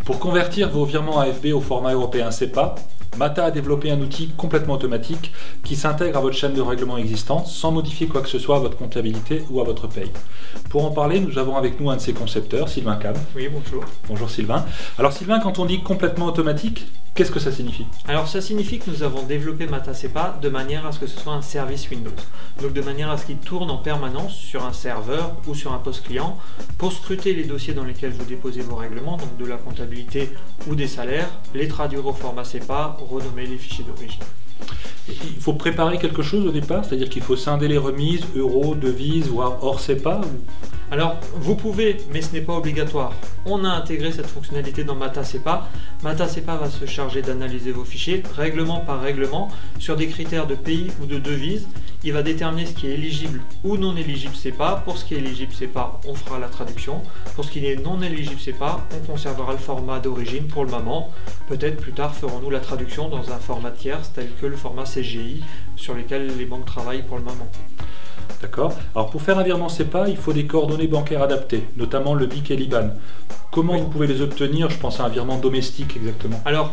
Pour convertir vos virements AFB au format européen SEPA, Mata a développé un outil complètement automatique qui s'intègre à votre chaîne de règlement existante sans modifier quoi que ce soit à votre comptabilité ou à votre paye. Pour en parler, nous avons avec nous un de ses concepteurs, Sylvain Cam. Oui, bonjour. Bonjour Sylvain. Alors Sylvain, quand on dit complètement automatique, qu'est-ce que ça signifie? Alors ça signifie que nous avons développé Mata SEPA de manière à ce que ce soit un service Windows. Donc de manière à ce qu'il tourne en permanence sur un serveur ou sur un poste client pour scruter les dossiers dans lesquels vous déposez vos règlements, donc de la comptabilité ou des salaires, les traduire au format SEPA, renommer les fichiers d'origine. Il faut préparer quelque chose au départ, c'est-à-dire qu'il faut scinder les remises, euros, devises, voire hors SEPA ou... Alors, vous pouvez, mais ce n'est pas obligatoire. On a intégré cette fonctionnalité dans Mata SEPA. Mata SEPA va se charger d'analyser vos fichiers, règlement par règlement, sur des critères de pays ou de devises. Il va déterminer ce qui est éligible ou non éligible SEPA. Pour ce qui est éligible SEPA, on fera la traduction. Pour ce qui est non éligible SEPA, on conservera le format d'origine pour le moment. Peut-être plus tard ferons-nous la traduction dans un format tierce tel que le format CGI sur lequel les banques travaillent pour le moment. D'accord. Alors pour faire un virement SEPA, il faut des coordonnées bancaires adaptées, notamment le BIC et l'IBAN. Comment vous pouvez les obtenir? Je pense à un virement domestique exactement. Alors,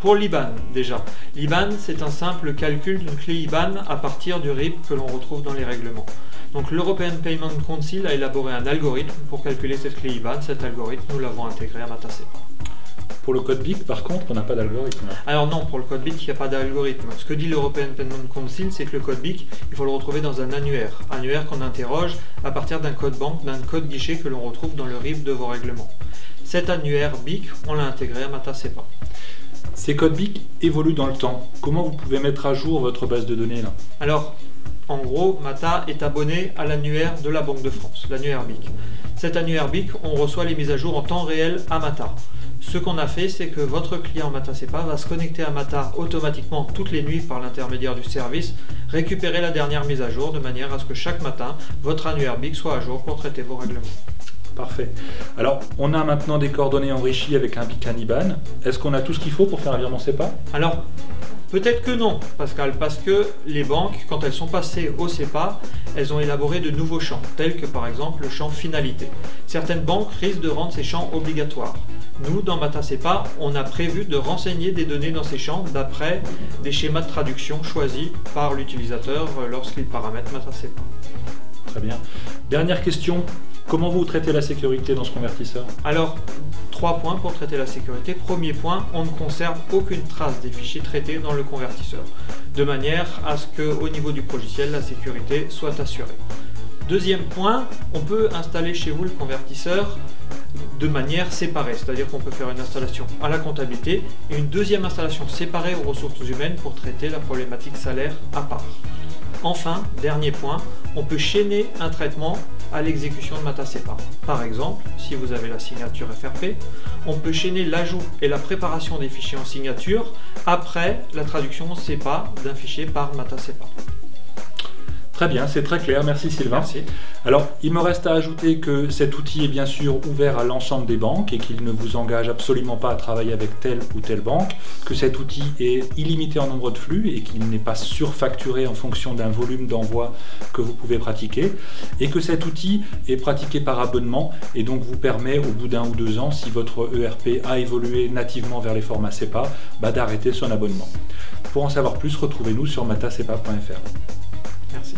pour l'IBAN déjà. L'IBAN, c'est un simple calcul d'une clé IBAN à partir du RIB que l'on retrouve dans les règlements. Donc l'European Payment Council a élaboré un algorithme pour calculer cette clé IBAN. Cet algorithme, nous l'avons intégré à Mata SEPA. Pour le code BIC, par contre, on n'a pas d'algorithme. Alors non, pour le code BIC, il n'y a pas d'algorithme. Ce que dit l'European Payment Council, c'est que le code BIC, il faut le retrouver dans un annuaire. Annuaire qu'on interroge à partir d'un code banque, d'un code guichet que l'on retrouve dans le RIB de vos règlements. Cet annuaire BIC, on l'a intégré à Mata SEPA. Ces codes BIC évoluent dans le temps. Comment vous pouvez mettre à jour votre base de données là? Alors, en gros, Mata est abonné à l'annuaire de la Banque de France, l'annuaire BIC. Cet annuaire BIC, on reçoit les mises à jour en temps réel à Mata. Ce qu'on a fait, c'est que votre client Mata SEPA va se connecter à Mata automatiquement toutes les nuits par l'intermédiaire du service, récupérer la dernière mise à jour de manière à ce que chaque matin, votre annuaire BIC soit à jour pour traiter vos règlements. Parfait. Alors, on a maintenant des coordonnées enrichies avec un BIC, un IBAN. Est-ce qu'on a tout ce qu'il faut pour faire un virement SEPA? Alors, peut-être que non, Pascal, parce que les banques, quand elles sont passées au SEPA, elles ont élaboré de nouveaux champs, tels que par exemple le champ finalité. Certaines banques risquent de rendre ces champs obligatoires. Nous, dans Mata SEPA, on a prévu de renseigner des données dans ces champs d'après des schémas de traduction choisis par l'utilisateur lorsqu'il paramètre Mata SEPA. Très bien. Dernière question, comment vous traitez la sécurité dans ce convertisseur? Alors, 3 points pour traiter la sécurité. Premier point, on ne conserve aucune trace des fichiers traités dans le convertisseur, de manière à ce qu'au niveau du logiciel, la sécurité soit assurée. Deuxième point, on peut installer chez vous le convertisseur de manière séparée, c'est-à-dire qu'on peut faire une installation à la comptabilité et une deuxième installation séparée aux ressources humaines pour traiter la problématique salaire à part. Enfin, dernier point, on peut chaîner un traitement à l'exécution de Mata SEPA. Par exemple, si vous avez la signature FRP, on peut chaîner l'ajout et la préparation des fichiers en signature après la traduction SEPA d'un fichier par Mata SEPA. Très bien, c'est très clair, merci Sylvain. Merci. Alors, il me reste à ajouter que cet outil est bien sûr ouvert à l'ensemble des banques et qu'il ne vous engage absolument pas à travailler avec telle ou telle banque, que cet outil est illimité en nombre de flux et qu'il n'est pas surfacturé en fonction d'un volume d'envoi que vous pouvez pratiquer, et que cet outil est pratiqué par abonnement et donc vous permet au bout d'1 ou 2 ans, si votre ERP a évolué nativement vers les formats SEPA, d'arrêter son abonnement. Pour en savoir plus, retrouvez-nous sur matasepa.fr. Merci.